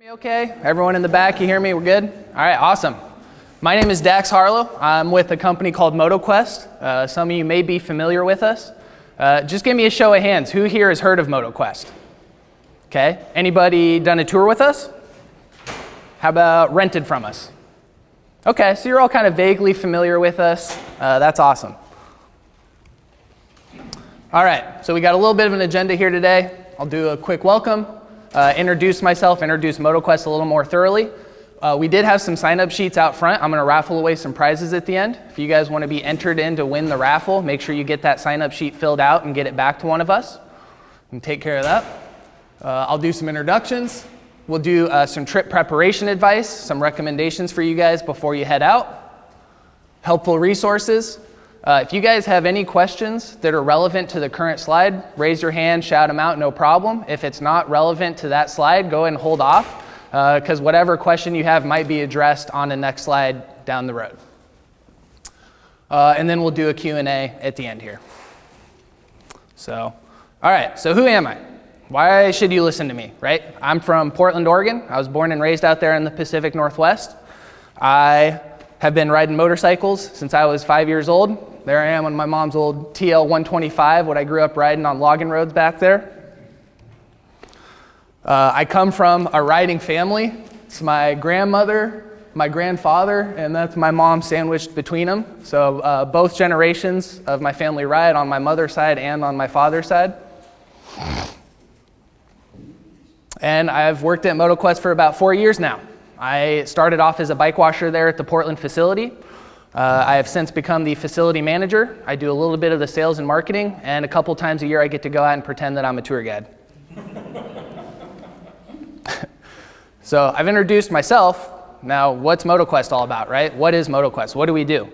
Okay, everyone in the back, you hear me? We're good? All right, awesome. My name is Dax Harlow. I'm with a company called MotoQuest. Some of you may be familiar with us. Just give me a show of hands. Who here has heard of MotoQuest? Okay, anybody done a tour with us? How about rented from us? Okay, so you're all kind of vaguely familiar with us. That's awesome. All right, so we got a little bit of an agenda here today. I'll do a quick welcome. Introduce myself, introduce MotoQuest a little more thoroughly. We did have some sign-up sheets out front. I'm going to raffle away some prizes at the end. If you guys want to be entered in to win the raffle, make sure you get that sign-up sheet filled out and get it back to one of us. And take care of that. I'll do some introductions. We'll do some trip preparation advice, some recommendations for you guys before you head out. Helpful resources. If you guys have any questions that are relevant to the current slide, raise your hand, shout them out, no problem. If it's not relevant to that slide, go ahead and hold off, because whatever question you have might be addressed on the next slide down the road. And then we'll do a Q&A at the end here. So, all right, so who am I? Why should you listen to me, right? I'm from Portland, Oregon. I was born and raised out there in the Pacific Northwest. I have been riding motorcycles since I was 5 years old. There I am on my mom's old TL 125, what I grew up riding on logging roads back there. I come from a riding family. It's my grandmother, my grandfather, and that's my mom sandwiched between them. So both generations of my family ride on my mother's side and on my father's side. And I've worked at MotoQuest for about 4 years now. I started off as a bike washer there at the Portland facility. I have since become the facility manager. I do a little bit of the sales and marketing, and a couple times a year I get to go out and pretend that I'm a tour guide. So I've introduced myself. Now, what's MotoQuest all about, right? What is MotoQuest? What do we do?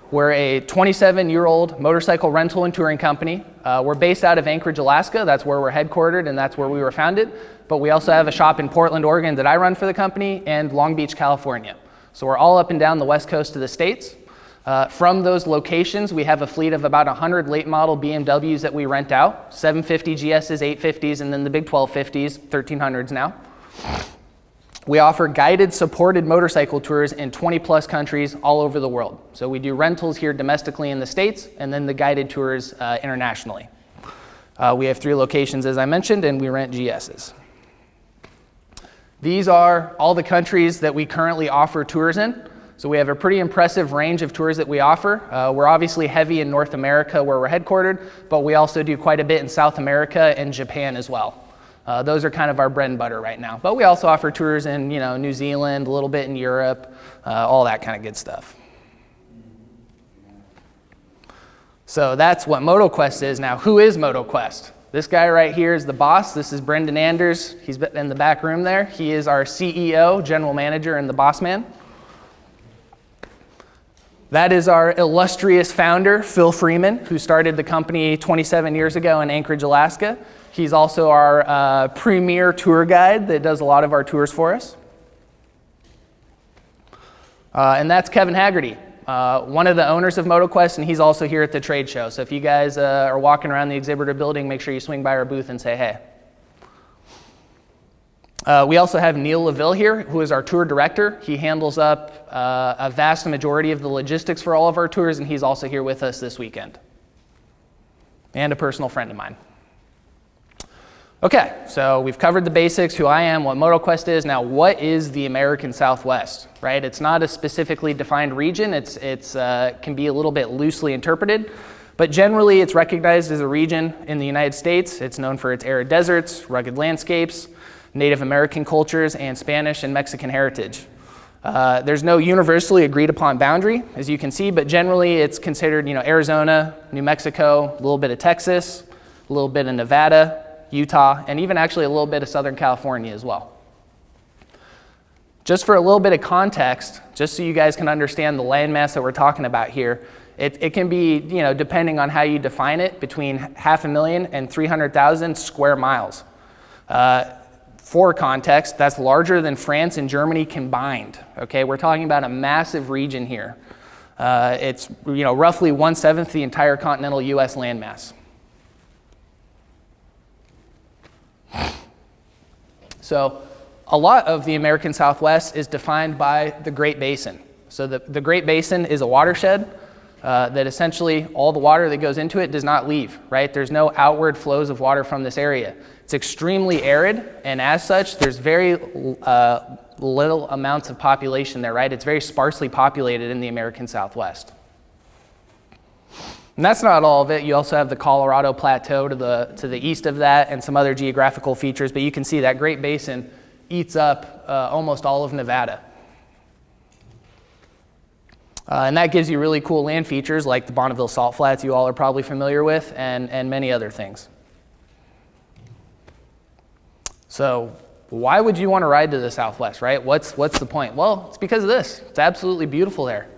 We're a 27-year-old motorcycle rental and touring company. We're based out of Anchorage, Alaska. That's where we're headquartered, and that's where we were founded. But we also have a shop in Portland, Oregon that I run for the company, and Long Beach, California. So we're all up and down the west coast of the States. From those locations, we have a fleet of about 100 late model BMWs that we rent out, 750 GSs, 850s, and then the big 1250s, 1300s now. We offer guided, supported motorcycle tours in 20 plus countries all over the world. So we do rentals here domestically in the States, and then the guided tours internationally. We have 3 locations, as I mentioned, and we rent GSs. These are all the countries that we currently offer tours in. So we have a pretty impressive range of tours that we offer. We're obviously heavy in North America where we're headquartered, but we also do quite a bit in South America and Japan as well. Those are kind of our bread and butter right now. But we also offer tours in New Zealand, a little bit in Europe, all that kind of good stuff. So that's what MotoQuest is. Now, who is MotoQuest? This guy right here is the boss. This is Brendan Anders. He's in the back room there. He is our CEO, general manager, and the boss man. That is our illustrious founder, Phil Freeman, who started the company 27 years ago in Anchorage, Alaska. He's also our premier tour guide that does a lot of our tours for us. And that's Kevin Haggerty, one of the owners of MotoQuest, and he's also here at the trade show. So if you guys are walking around the exhibitor building, make sure you swing by our booth and say hey. We also have Neil LaVille here, who is our tour director. He handles up a vast majority of the logistics for all of our tours, and he's also here with us this weekend. And a personal friend of mine. Okay, so we've covered the basics, who I am, what MotoQuest is. Now, what is the American Southwest, right? It's not a specifically defined region. It can be a little bit loosely interpreted, but generally it's recognized as a region in the United States. It's known for its arid deserts, rugged landscapes, Native American cultures, and Spanish and Mexican heritage. There's no universally agreed upon boundary, as you can see, but generally it's considered, Arizona, New Mexico, a little bit of Texas, a little bit of Nevada, Utah, and even actually a little bit of Southern California as well. Just for a little bit of context, just so you guys can understand the landmass that we're talking about here, it can be, depending on how you define it, between 500,000 and 300,000 square miles. For context, that's larger than France and Germany combined. Okay, we're talking about a massive region here. It's roughly 1/7 the entire continental U.S. landmass. So a lot of the American Southwest is defined by the Great Basin. So the Great Basin is a watershed that essentially all the water that goes into it does not leave, right? There's no outward flows of water from this area. It's extremely arid, and as such, there's very little amounts of population there, right? It's very sparsely populated in the American Southwest. And that's not all of it. You also have the Colorado Plateau to the east of that and some other geographical features, but you can see that Great Basin eats up almost all of Nevada. And that gives you really cool land features like the Bonneville Salt Flats you all are probably familiar with, and many other things. So why would you want to ride to the Southwest, right? What's the point? Well, it's because of this. It's absolutely beautiful there.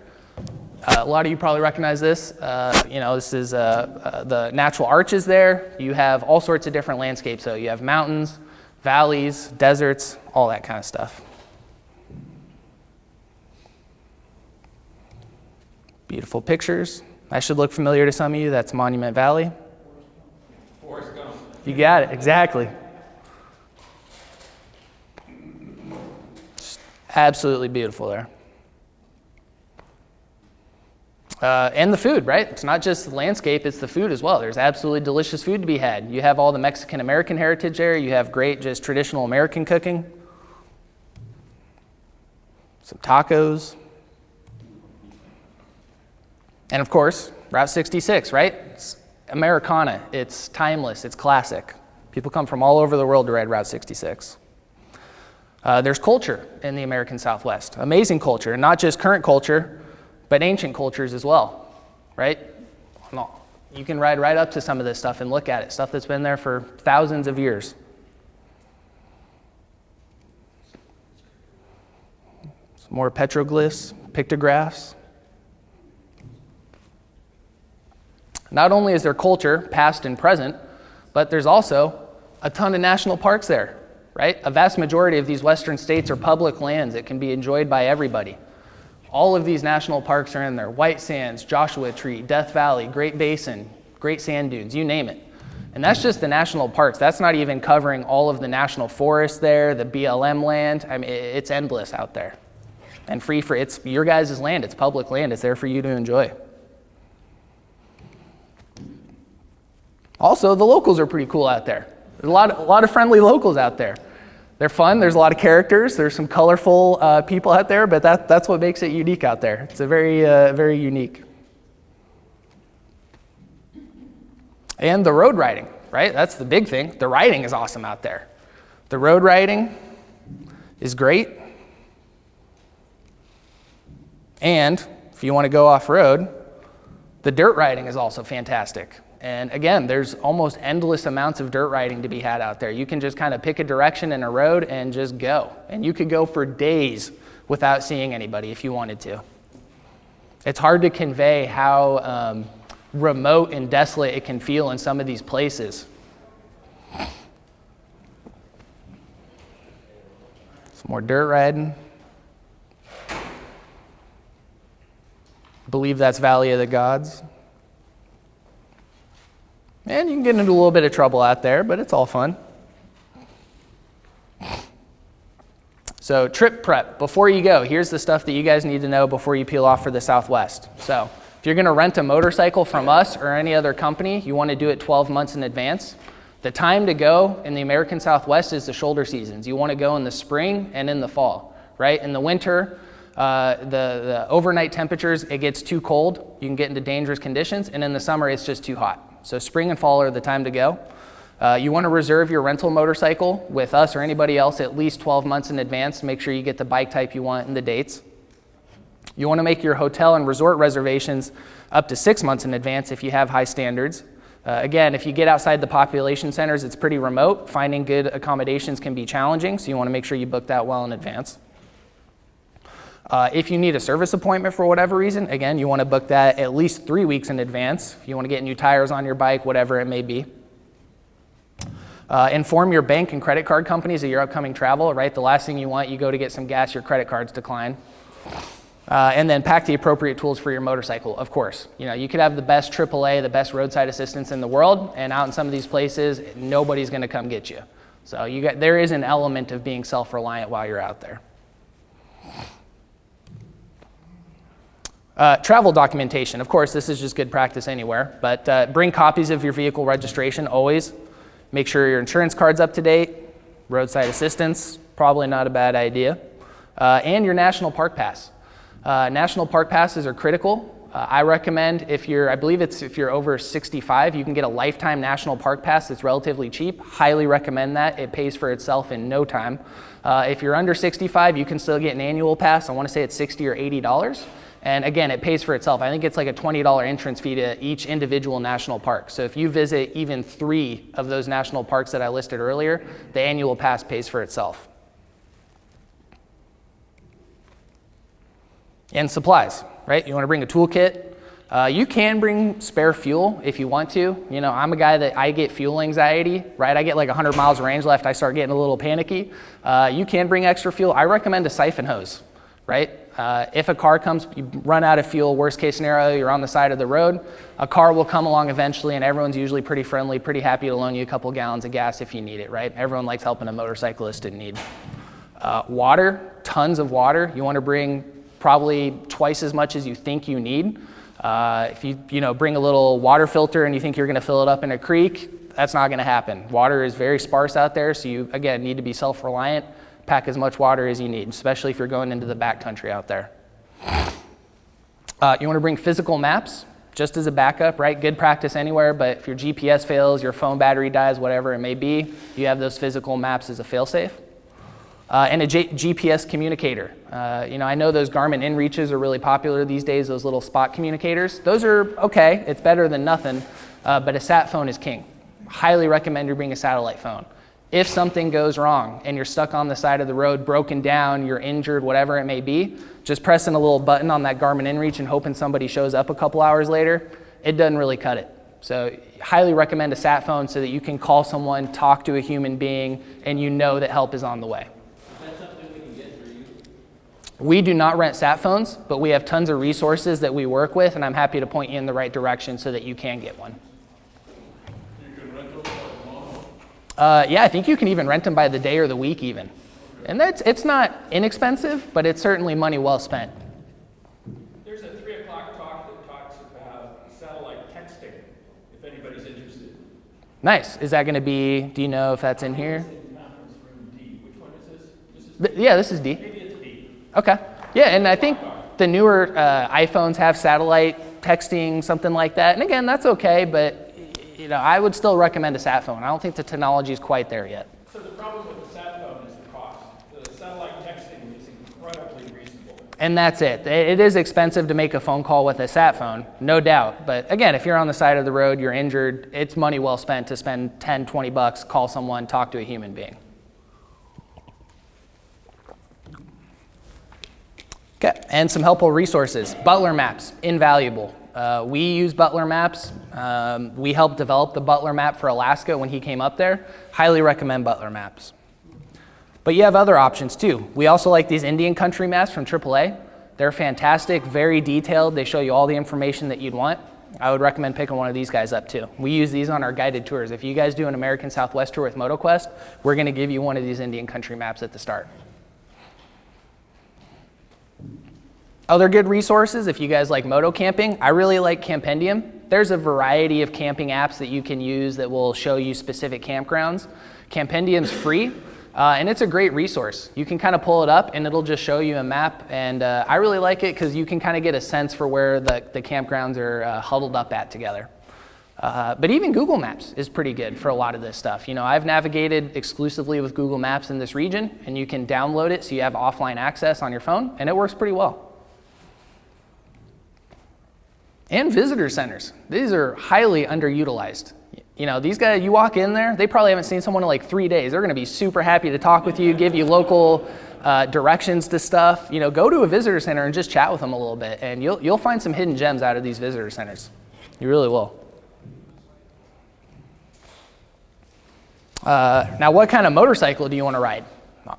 A lot of you probably recognize this. This is the natural arches there. You have all sorts of different landscapes. So you have mountains, valleys, deserts, all that kind of stuff. Beautiful pictures. That should look familiar to some of you. That's Monument Valley. Forrest Gump. You got it, exactly. Just absolutely beautiful there. And the food, right? It's not just the landscape, it's the food as well. There's absolutely delicious food to be had. You have all the Mexican-American heritage there. You have great just traditional American cooking. Some tacos. And of course, Route 66, right? It's Americana. It's timeless. It's classic. People come from all over the world to ride Route 66. There's culture in the American Southwest. Amazing culture. And not just current culture, but ancient cultures as well, right? You can ride right up to some of this stuff and look at it, stuff that's been there for thousands of years. Some more petroglyphs, pictographs. Not only is there culture, past and present, but there's also a ton of national parks there, right? A vast majority of these western states are public lands that can be enjoyed by everybody. All of these national parks are in there. White Sands, Joshua Tree, Death Valley, Great Basin, Great Sand Dunes, you name it. And that's just the national parks. That's not even covering all of the national forests there, the BLM land. I mean, it's endless out there. And it's your guys' land. It's public land. It's there for you to enjoy. Also, the locals are pretty cool out there. There's a lot of friendly locals out there. They're fun. There's a lot of characters. There's some colorful people out there, but that's what makes it unique out there. It's a very unique. And the road riding, right? That's the big thing. The riding is awesome out there. The road riding is great. And if you want to go off-road, the dirt riding is also fantastic. And again, there's almost endless amounts of dirt riding to be had out there. You can just kind of pick a direction in a road and just go. And you could go for days without seeing anybody if you wanted to. It's hard to convey how remote and desolate it can feel in some of these places. Some more dirt riding. I believe that's Valley of the Gods. And you can get into a little bit of trouble out there, but it's all fun. So trip prep, before you go, here's the stuff that you guys need to know before you peel off for the Southwest. So if you're gonna rent a motorcycle from us or any other company, you wanna do it 12 months in advance. The time to go in the American Southwest is the shoulder seasons. You wanna go in the spring and in the fall, right? In the winter, the overnight temperatures, it gets too cold. You can get into dangerous conditions, and in the summer, it's just too hot. So spring and fall are the time to go. You want to reserve your rental motorcycle with us or anybody else at least 12 months in advance to make sure you get the bike type you want and the dates. You want to make your hotel and resort reservations up to 6 months in advance if you have high standards. Again, if you get outside the population centers, it's pretty remote. Finding good accommodations can be challenging, so you want to make sure you book that well in advance. If you need a service appointment for whatever reason, again, you want to book that at least 3 weeks in advance. If you want to get new tires on your bike, whatever it may be. Inform your bank and credit card companies of your upcoming travel, right? The last thing you want, you go to get some gas, your credit cards decline. And then pack the appropriate tools for your motorcycle, of course. You know, you could have the best AAA, the best roadside assistance in the world, and out in some of these places, nobody's going to come get you. So there is an element of being self-reliant while you're out there. Travel documentation. Of course, this is just good practice anywhere, but bring copies of your vehicle registration always. Make sure your insurance card's up to date. Roadside assistance, probably not a bad idea. And your national park pass. National park passes are critical. I recommend if you're over 65, you can get a lifetime national park pass that's relatively cheap. Highly recommend that. It pays for itself in no time. If you're under 65, you can still get an annual pass. I want to say it's $60 or $80. And again, it pays for itself. I think it's like a $20 entrance fee to each individual national park. So if you visit even 3 of those national parks that I listed earlier, the annual pass pays for itself. And supplies, right? You want to bring a toolkit. You can bring spare fuel if you want to. You know, I'm a guy that I get fuel anxiety, right? I get like 100 miles of range left, I start getting a little panicky. You can bring extra fuel. I recommend a siphon hose, right? If a car comes, you run out of fuel, worst case scenario, you're on the side of the road, a car will come along eventually, and everyone's usually pretty friendly, pretty happy to loan you a couple gallons of gas if you need it, right? Everyone likes helping a motorcyclist in need. Water, tons of water. You want to bring probably twice as much as you think you need. If you bring a little water filter and you think you're going to fill it up in a creek, that's not going to happen. Water is very sparse out there, so you, again, need to be self-reliant. Pack as much water as you need, especially if you're going into the backcountry out there. You want to bring physical maps just as a backup, right? Good practice anywhere, but if your GPS fails, your phone battery dies, whatever it may be, you have those physical maps as a fail-safe. And a GPS communicator. I know those Garmin inReaches are really popular these days, those little spot communicators. Those are okay, it's better than nothing, but a sat phone is king. Highly recommend you bring a satellite phone. If something goes wrong and you're stuck on the side of the road, broken down, you're injured, whatever it may be, just pressing a little button on that Garmin inReach and hoping somebody shows up a couple hours later, it doesn't really cut it. So highly recommend a sat phone so that you can call someone, talk to a human being, and you know that help is on the way. Is that something we can get for you? We do not rent sat phones, but we have tons of resources that we work with, and I'm happy to point you in the right direction so that you can get one. Yeah, I think you can even rent them by the day or the week even. And it's not inexpensive, but it's certainly money well spent. There's a 3 o'clock talk that talks about satellite texting, if anybody's interested. Nice. Is that going to be, do you know if that's in here? It's in conference room D. Which one is this? Yeah, this is D. Maybe it's D. Okay. Yeah, and I think the newer iPhones have satellite texting, something like that. And again, that's okay, but I would still recommend a sat phone. I don't think the technology is quite there yet. So the problem with the sat phone is the cost. The satellite texting is incredibly reasonable. And that's it. It is expensive to make a phone call with a sat phone, no doubt. But again, if you're on the side of the road, you're injured, it's money well spent to spend 10, 20 bucks, call someone, talk to a human being. Okay, and some helpful resources. Butler maps, invaluable. We use Butler maps. We helped develop the Butler map for Alaska when he came up there. Highly recommend Butler maps. But you have other options too. We also like these Indian country maps from AAA. They're fantastic, very detailed. They show you all the information that you'd want. I would recommend picking one of these guys up too. We use these on our guided tours. If you guys do an American Southwest tour with MotoQuest, we're going to give you one of these Indian country maps at the start. Other good resources, if you guys like moto camping, I really like Campendium. There's a variety of camping apps that you can use that will show you specific campgrounds. Campendium's free, and it's a great resource. You can kind of pull it up and it'll just show you a map, and I really like it because you can kind of get a sense for where the campgrounds are huddled up at together. But even Google Maps is pretty good for a lot of this stuff. I've navigated exclusively with Google Maps in this region, and you can download it so you have offline access on your phone, and it works pretty well. And visitor centers. These are highly underutilized. These guys, you walk in there, they probably haven't seen someone in like 3 days. They're going to be super happy to talk with you, give you local directions to stuff. Go to a visitor center and just chat with them a little bit, and you'll find some hidden gems out of these visitor centers. You really will. Now, what kind of motorcycle do you want to ride?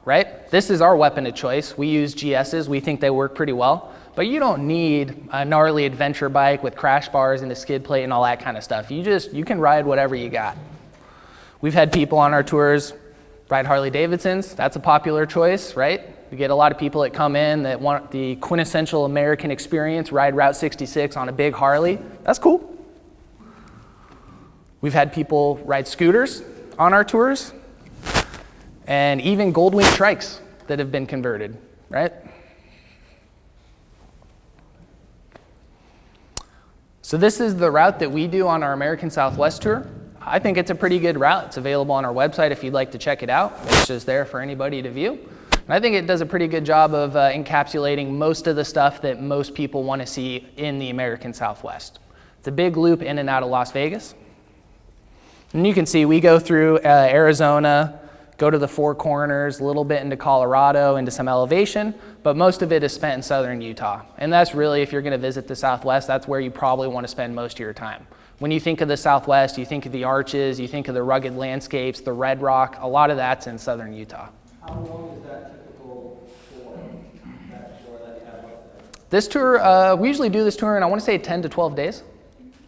Right? This is our weapon of choice. We use GSs. We think they work pretty well. But you don't need a gnarly adventure bike with crash bars and a skid plate and all that kind of stuff. You can ride whatever you got. We've had people on our tours Ride Harley Davidsons, that's a popular choice, right? We get a lot of people that come in that want the quintessential American experience, ride Route 66 on a big Harley. That's cool. We've had people ride scooters on our tours, and even Goldwing trikes that have been converted, right? So this is the route that we do on our American Southwest tour. I think it's a pretty good route. It's available on our website if you'd like to check it out. It's just there for anybody to view. And I think it does a pretty good job of encapsulating most of the stuff that most people want to see in the American Southwest. It's a big loop in and out of Las Vegas. And you can see we go through Arizona, go to the Four Corners, a little bit into Colorado, into some elevation, but most of it is spent in southern Utah. And that's really, if you're going to visit the Southwest, that's where you probably want to spend most of your time. When you think of the Southwest, you think of the arches, you think of the rugged landscapes, the red rock, a lot of that's in southern Utah. How long is that typical tour, that tour that you have up there? This tour, we usually do this tour in, I want to say 10 to 12 days,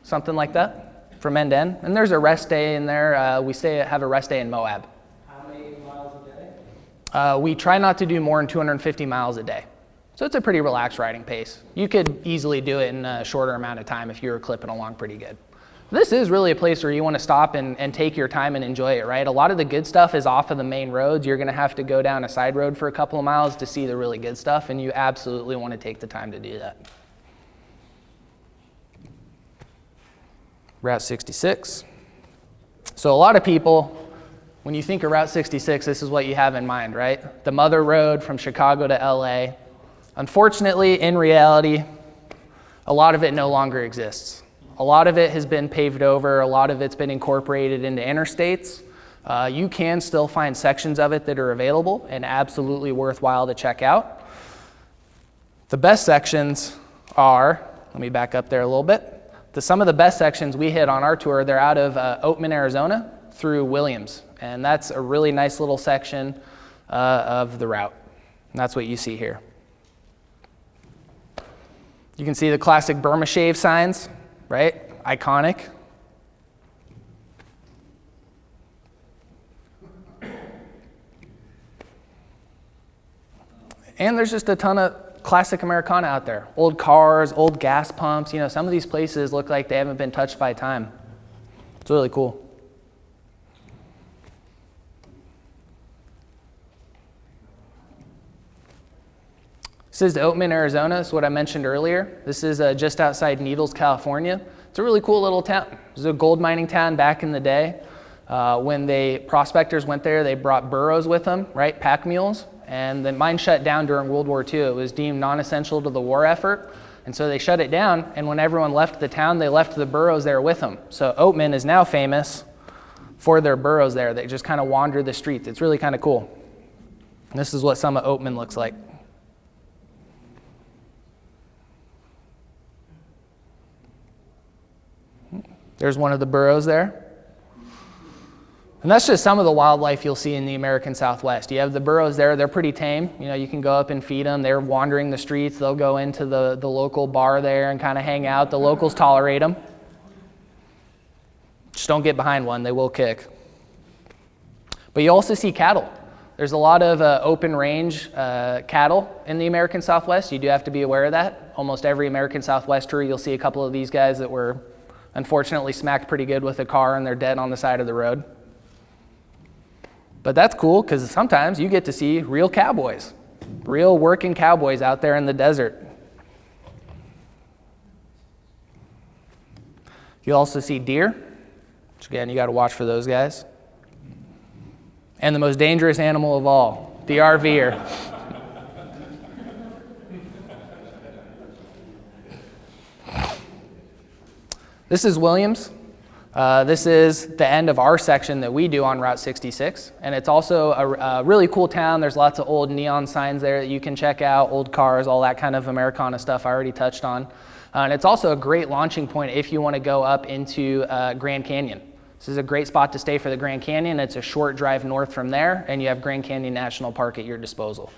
something like that, from end to end. And there's a rest day in there. We have a rest day in Moab. How many miles a day? We try not to do more than 250 miles a day. So it's a pretty relaxed riding pace. You could easily do it in a shorter amount of time if you were clipping along pretty good. This is really a place where you want to stop and take your time and enjoy it, right? A lot of the good stuff is off of the main roads. You're going to have to go down a side road for a couple of miles to see the really good stuff, and you absolutely want to take the time to do that. Route 66. So a lot of people, when you think of Route 66, this is what you have in mind, right? The mother road from Chicago to LA. Unfortunately, in reality, a lot of it no longer exists. A lot of it has been paved over. A lot of it's been incorporated into interstates. You can still find sections of it that are available and absolutely worthwhile to check out. The best sections are, let me back up there a little bit. Some of the best sections we hit on our tour, they're out of Oatman, Arizona through Williams. And that's a really nice little section of the route. And that's what you see here. You can see the classic Burma shave signs. Right? Iconic. And there's just a ton of classic Americana out there. Old cars, old gas pumps. You know, some of these places look like they haven't been touched by time. It's really cool. This is Oatman, Arizona. This is what I mentioned earlier. This is just outside Needles, California. It's a really cool little town. It was a gold mining town back in the day. When prospectors went there, they brought burros with them, right, pack mules. And the mine shut down during World War II. It was deemed non-essential to the war effort. And so they shut it down. And when everyone left the town, they left the burros there with them. So Oatman is now famous for their burros there. They just kind of wander the streets. It's really kind of cool. And this is what some of Oatman looks like. There's one of the burros there. And that's just some of the wildlife you'll see in the American Southwest. You have the burros there, they're pretty tame. You know, you can go up and feed them. They're wandering the streets. They'll go into the local bar there and kind of hang out. The locals tolerate them. Just don't get behind one, they will kick. But you also see cattle. There's a lot of open range cattle in the American Southwest. You do have to be aware of that. Almost every American Southwest tour, you'll see a couple of these guys that were unfortunately smacked pretty good with a car and they're dead on the side of the road. But that's cool because sometimes you get to see real cowboys, real working cowboys out there in the desert. You also see deer, which again, you got to watch for those guys. And the most dangerous animal of all, the RVer. This is Williams. This is the end of our section that we do on Route 66. And it's also a really cool town. There's lots of old neon signs there that you can check out, old cars, all that kind of Americana stuff I already touched on. And it's also a great launching point if you want to go up into Grand Canyon. This is a great spot to stay for the Grand Canyon. It's a short drive north from there, and you have Grand Canyon National Park at your disposal.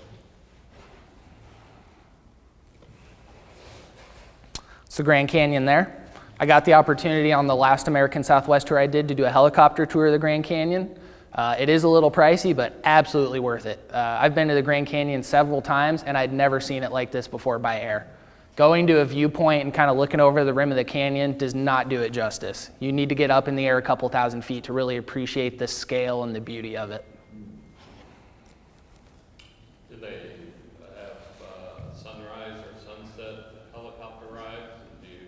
It's the Grand Canyon there. I got the opportunity on the last American Southwest tour I did to do a helicopter tour of the Grand Canyon. It is a little pricey, but absolutely worth it. I've been to the Grand Canyon several times, and I'd never seen it like this before by air. Going to a viewpoint and kind of looking over the rim of the canyon does not do it justice. You need to get up in the air a couple thousand feet to really appreciate the scale and the beauty of it. Do they have sunrise or sunset helicopter rides? Do you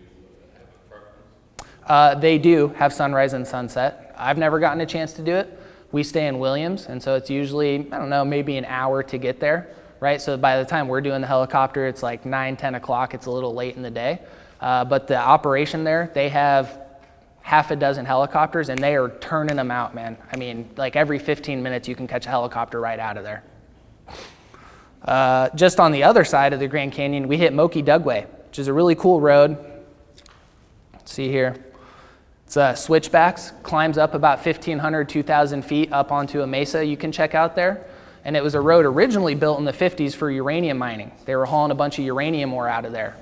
have a preference? They do have sunrise and sunset. I've never gotten a chance to do it. We stay in Williams, and so it's usually, I don't know, maybe an hour to get there, right? So by the time we're doing the helicopter, it's like 9, 10 o'clock. It's a little late in the day. But the operation there, they have half a dozen helicopters, and they are turning them out, man. I mean, like every 15 minutes, you can catch a helicopter right out of there. Just on the other side of the Grand Canyon, we hit Moki Dugway, which is a really cool road. Let's see here. It's switchbacks, climbs up about 1,500, 2,000 feet up onto a mesa you can check out there. And it was a road originally built in the 50s for uranium mining. They were hauling a bunch of uranium ore out of there.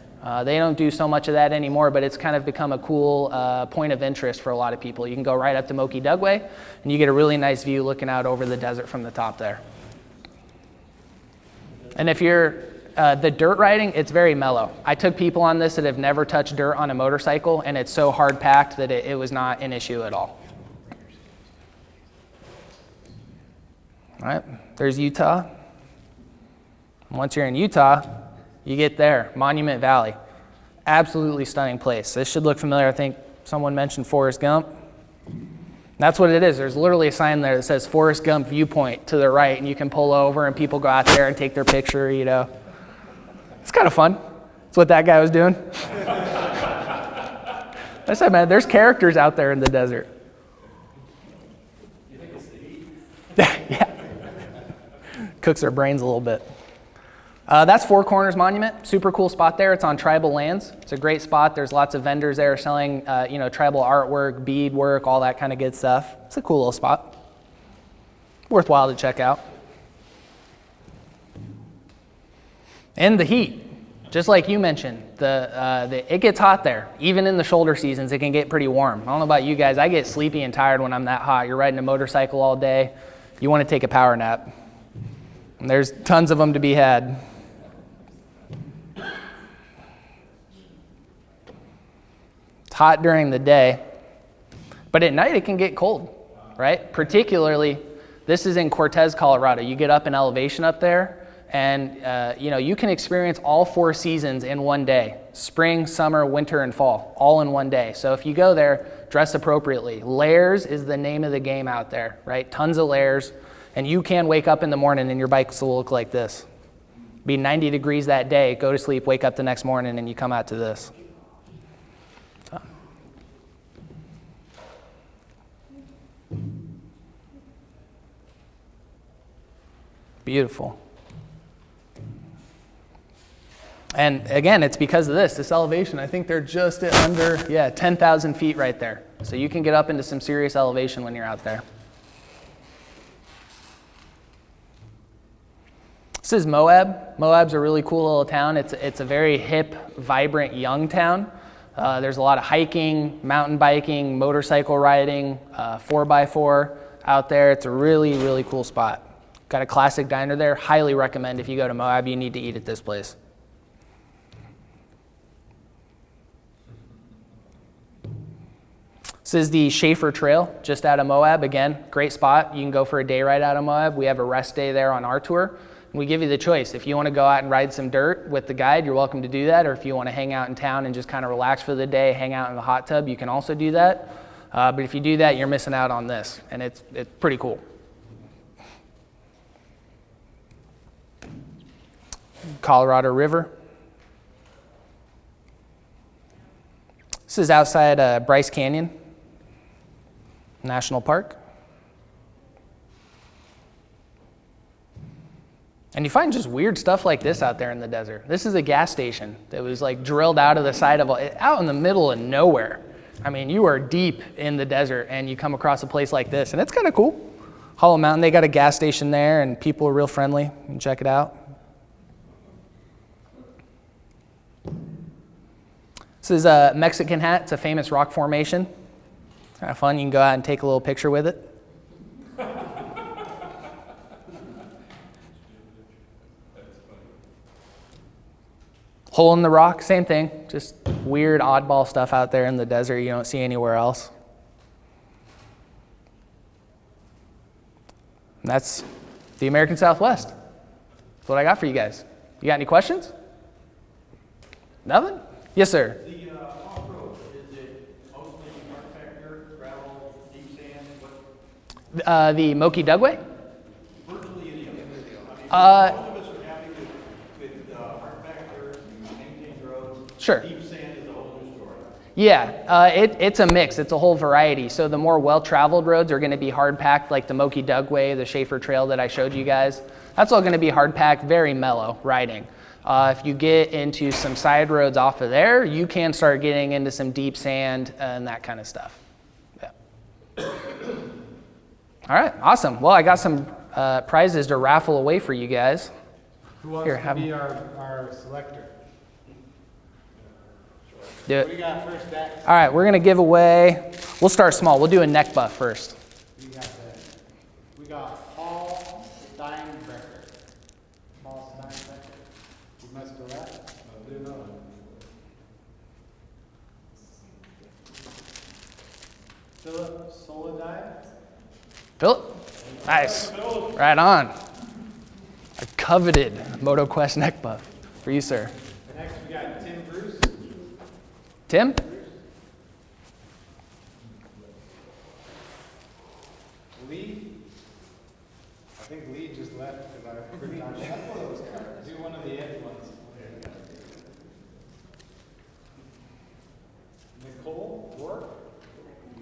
They don't do so much of that anymore, but it's kind of become a cool point of interest for a lot of people. You can go right up to Moki Dugway, and you get a really nice view looking out over the desert from the top there. And if you're the dirt riding, it's very mellow. I took people on this that have never touched dirt on a motorcycle, and it's so hard packed that it was not an issue at all. All right, there's Utah. Once you're in Utah, you get there, Monument Valley. Absolutely stunning place. This should look familiar. I think someone mentioned Forrest Gump. That's what it is. There's literally a sign there that says Forrest Gump viewpoint to the right, and you can pull over and people go out there and take their picture, you know. It's kind of fun. That's what that guy was doing. I said, man, there's characters out there in the desert. You think it's the heat? Yeah. Cooks our brains a little bit. That's Four Corners Monument. Super cool spot there. It's on tribal lands. It's a great spot. There's lots of vendors there selling, tribal artwork, beadwork, all that kind of good stuff. It's a cool little spot. Worthwhile to check out. And the heat, just like you mentioned, it gets hot there. Even in the shoulder seasons, it can get pretty warm. I don't know about you guys. I get sleepy and tired when I'm that hot. You're riding a motorcycle all day. You want to take a power nap. And there's tons of them to be had. It's hot during the day, but at night it can get cold, right? Particularly, this is in Cortez, Colorado. You get up in elevation up there, and you can experience all 4 seasons in one day: spring, summer, winter, and fall, all in one day. So if you go there, dress appropriately. Layers is the name of the game out there, right? Tons of layers, and you can wake up in the morning and your bike will look like this. Be 90 degrees that day, go to sleep, wake up the next morning, and you come out to this. Beautiful. And again, it's because of this elevation. I think they're just at under, 10,000 feet right there. So you can get up into some serious elevation when you're out there. This is Moab. Moab's a really cool little town. It's a very hip, vibrant, young town. There's a lot of hiking, mountain biking, motorcycle riding, 4x4 out there. It's a really, really cool spot. Got a classic diner there. Highly recommend if you go to Moab, you need to eat at this place. This is the Schaefer Trail, just out of Moab. Again, great spot. You can go for a day ride out of Moab. We have a rest day there on our tour. We give you the choice. If you want to go out and ride some dirt with the guide, you're welcome to do that. Or if you want to hang out in town and just kind of relax for the day, hang out in the hot tub, you can also do that. But if you do that, you're missing out on this, and it's pretty cool. Colorado River. This is outside Bryce Canyon National Park. And you find just weird stuff like this out there in the desert. This is a gas station that was like drilled out of the side of, out in the middle of nowhere. I mean, you are deep in the desert and you come across a place like this, and it's kind of cool. Hollow Mountain, they got a gas station there, and people are real friendly. You can check it out. This is a Mexican hat. It's a famous rock formation. Kind of fun. You can go out and take a little picture with it. Hole in the rock, same thing. Just weird oddball stuff out there in the desert you don't see anywhere else. And that's the American Southwest. That's what I got for you guys. You got any questions? Nothing? Yes, sir. The off-road, is it mostly hard factor, gravel, deep sand? The Moki Dugway? Virtually any of it. Most Uh, of us are happy with hard factor, maintained roads. Sure. Deep sand is a whole new story. Yeah, it's a mix. It's a whole variety. So the more well-traveled roads are going to be hard-packed, like the Moki Dugway, the Schaefer Trail that I showed you guys. That's all going to be hard-packed, very mellow riding. If you get into some side roads off of there, you can start getting into some deep sand and that kind of stuff. Yeah. All right, awesome. Well, I got some prizes to raffle away for you guys. Who wants Here, to have be our selector? Do What do you it. got first, Dax? All right, we're going to give away, we'll start small. We'll do a neck buff first. We got that. We got Paul Steinbecker. Paul Steinbecker. You must do that? I'll do another one. Philip Solidine. Philip? Nice. Right on. A coveted MotoQuest neck buff for you, sir. Next we got Tim Bruce. Tim? Lee. I think Lee just left because I remember talking about do one of the end ones. Nicole Rourke.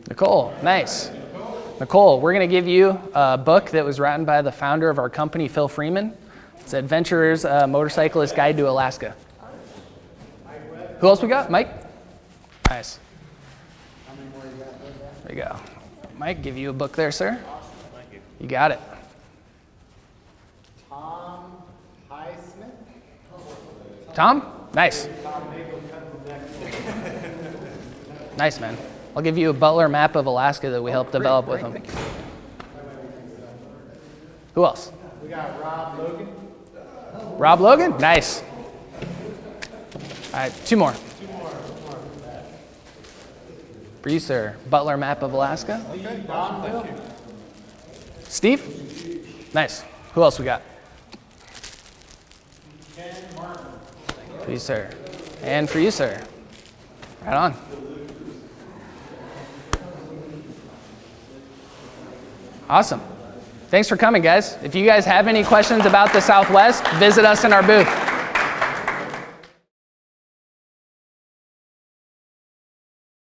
Nicole, nice. Nicole, we're going to give you a book that was written by the founder of our company, Phil Freeman. It's Adventurer's Motorcyclist Guide to Alaska. Who else we got? Mike? Nice. There you go. Mike, give you a book there, sir. You got it. Tom Highsmith. Tom? Nice. Nice, man. I'll give you a Butler map of Alaska that we helped develop with him. Who else? We got Rob Logan. Rob Logan? Nice. All right, two more. For you, sir. Butler map of Alaska. Steve? Nice. Who else we got? For you, sir. And for you, sir. Right on. Awesome. Thanks for coming, guys. If you guys have any questions about the Southwest, visit us in our booth.